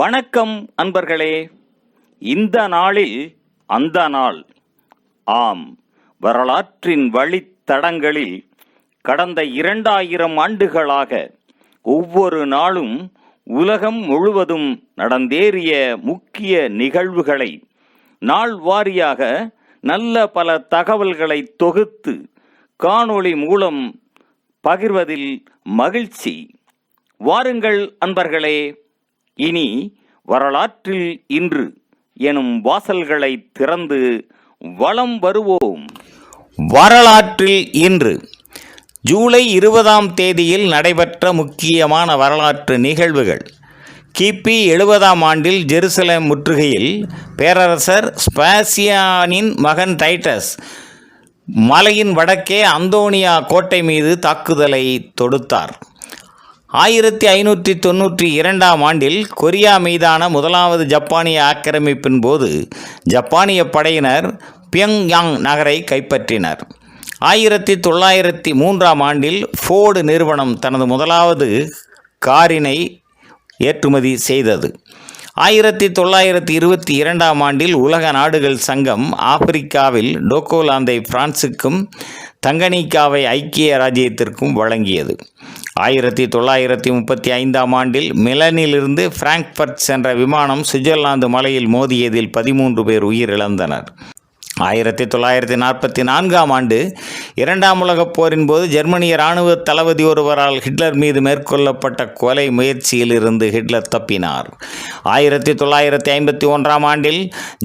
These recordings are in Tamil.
வணக்கம் அன்பர்களே. இந்த நாளில் அந்த நாள். ஆம், வரலாற்றின் வழித்தடங்களில் கடந்த 2000 ஆண்டுகளாக ஒவ்வொரு நாளும் உலகம் முழுவதும் நடந்தேறிய முக்கிய நிகழ்வுகளை நாள் வாரியாக நல்ல பல தகவல்களை தொகுத்து காணொளி மூலம் பகிர்வதில் மகிழ்ச்சி. வாருங்கள் அன்பர்களே, இனி வரலாற்றில் இன்று எனும் வாசல்களை திறந்து வலம் வருவோம். வரலாற்றில் இன்று ஜூலை 20ஆம் தேதியில் நடைபெற்ற முக்கியமான வரலாற்று நிகழ்வுகள். கிபி 70ஆம் ஆண்டில் ஜெருசலேம் முற்றுகையில் பேரரசர் ஸ்பாசியானின் மகன் டைட்டஸ் மலையின் வடக்கே அந்தோனியா கோட்டை மீது தாக்குதலை தொடுத்தார். 1592ஆம் ஆண்டில் கொரியா மீதான முதலாவது ஜப்பானிய ஆக்கிரமிப்பின் போது ஜப்பானிய படையினர் பியோங்யாங் நகரை கைப்பற்றினர். 1903ஆம் ஆண்டில் ஃபோர்டு நிறுவனம் தனது முதலாவது காரினை ஏற்றுமதி செய்தது. 1922ஆம் ஆண்டில் உலக நாடுகள் சங்கம் ஆப்பிரிக்காவில் டோகோலாந்தை பிரான்சுக்கும் தங்கனீக்காவை ஐக்கிய ராஜ்யத்திற்கும் வழங்கியது. 1935ஆம் ஆண்டில் மிலனிலிருந்து பிராங்க்பர்ட் சென்ற விமானம் சுவிட்சர்லாந்து மலையில் மோதியதில் 13 பேர் உயிரிழந்தனர். 1944ஆம் ஆண்டு 2ஆம் உலகப் போரின் போது ஜெர்மனிய இராணுவ தளபதி ஒருவரால் ஹிட்லர் மீது மேற்கொள்ளப்பட்ட கொலை முயற்சியில் இருந்து ஹிட்லர் தப்பினார். 1951ஆம் ஆண்டில்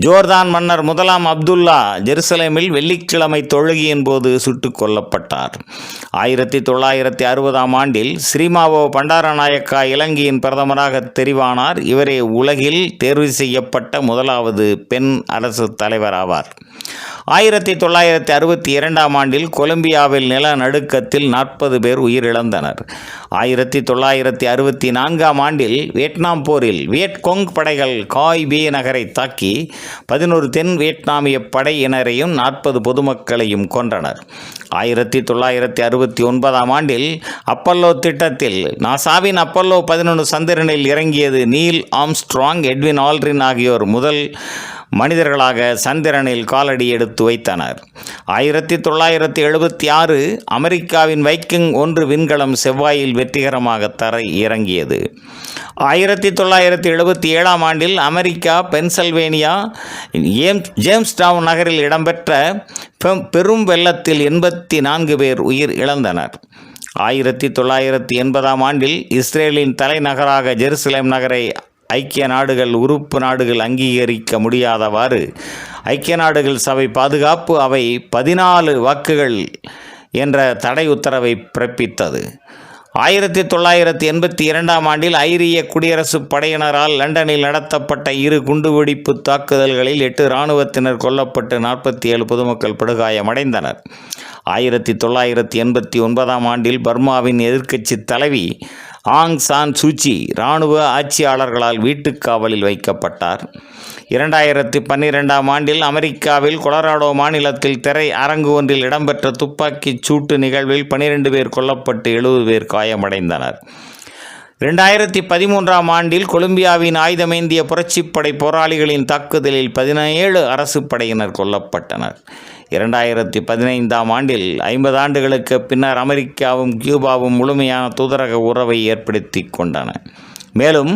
ஜோர்தான் மன்னர் முதலாம் அப்துல்லா ஜெருசலேமில் வெள்ளிக்கிழமை தொழுகையின் போது சுட்டுக் கொல்லப்பட்டார். 1960ஆம் ஆண்டில் ஸ்ரீமாவோ பண்டாரநாயக்கா இலங்கையின் பிரதமராக தெரிவானார். இவரே உலகில் தேர்வு செய்யப்பட்ட முதலாவது பெண் அரசு தலைவர் ஆவார். 1962ஆம் ஆண்டில் கொலம்பியாவில் நிலநடுக்கத்தில் 40 பேர் உயிரிழந்தனர். 1964ஆம் ஆண்டில் வியட்நாம் போரில் வியட்கொங் படைகள் காய் பே நகரை தாக்கி 11 தென் வியட்நாமிய படையினரையும் 40 பொதுமக்களையும் கொன்றனர். 1969ஆம் ஆண்டில் அப்பல்லோ திட்டத்தில் நாசாவின் அப்பல்லோ 11 சந்திரனில் இறங்கியது. நீல் ஆம்ஸ்ட்ராங், எட்வின் ஆல்ட்ரின் ஆகியோர் முதல் மனிதர்களாக சந்திரனில் காலடி எடுத்து வைத்தனர். 1976 அமெரிக்காவின் வைக்கிங் 1 விண்கலம் செவ்வாயில் வெற்றிகரமாக தரை இறங்கியது. 1977ஆம் ஆண்டில் அமெரிக்கா பென்சில்வேனியா ஜேம்ஸ்டவுன் நகரில் இடம்பெற்ற பெரும் வெள்ளத்தில் 84 பேர் உயிர் இழந்தனர். 1980ஆம் ஆண்டில் இஸ்ரேலின் தலைநகராக ஜெருசலேம் நகரை ஐக்கிய நாடுகள் உறுப்பு நாடுகள் அங்கீகரிக்க முடியாதவாறு ஐக்கிய நாடுகள் சபை பாதுகாப்பு அவை 14 வாக்குகள் என்ற தடை உத்தரவை பிறப்பித்தது. 1982ஆம் ஆண்டில் ஐரிய குடியரசுப் படையினரால் லண்டனில் நடத்தப்பட்ட 2 குண்டுவெடிப்பு தாக்குதல்களில் 8 இராணுவத்தினர் கொல்லப்பட்டு 47 பொதுமக்கள் படுகாயமடைந்தனர். 1989ஆம் ஆண்டில் பர்மாவின் எதிர்க்கட்சி தலைவி ஆங் சான் சூச்சி இராணுவ ஆட்சியாளர்களால் வீட்டுக்காவலில் வைக்கப்பட்டார். 2012ஆம் ஆண்டில் அமெரிக்காவில் கொலராடோ மாநிலத்தில் திரை அரங்கு ஒன்றில் இடம்பெற்ற துப்பாக்கிச் சூட்டு நிகழ்வில் 12 பேர் கொல்லப்பட்டு 70 பேர் காயமடைந்தனர். 2013ஆம் ஆண்டில் கொலம்பியாவின் ஆயுதமேந்திய புரட்சிப்படை போராளிகளின் தாக்குதலில் 17 அரசு படையினர் கொல்லப்பட்டனர். 2015ஆம் ஆண்டில் 50 ஆண்டுகளுக்கு பின்னர் அமெரிக்காவும் கியூபாவும் முழுமையான தூதரக உறவை ஏற்படுத்தி கொண்டன. மேலும்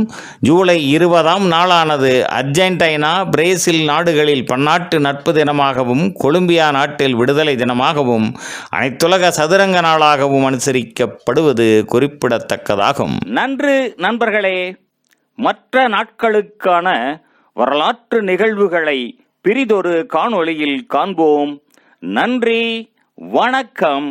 ஜூலை 20ஆம் நாளானது அர்ஜென்டினா, பிரேசில் நாடுகளில் பன்னாட்டு நட்பு தினமாகவும் கொலம்பியா நாட்டில் விடுதலை தினமாகவும் அனைத்துலக சதுரங்க நாளாகவும் அனுசரிக்கப்படுவது குறிப்பிடத்தக்கதாகும். நன்று நண்பர்களே, மற்ற நாட்களுக்கான வரலாற்று நிகழ்வுகளை பிரிதொரு காணொளியில் காண்போம். நன்றி, வணக்கம்.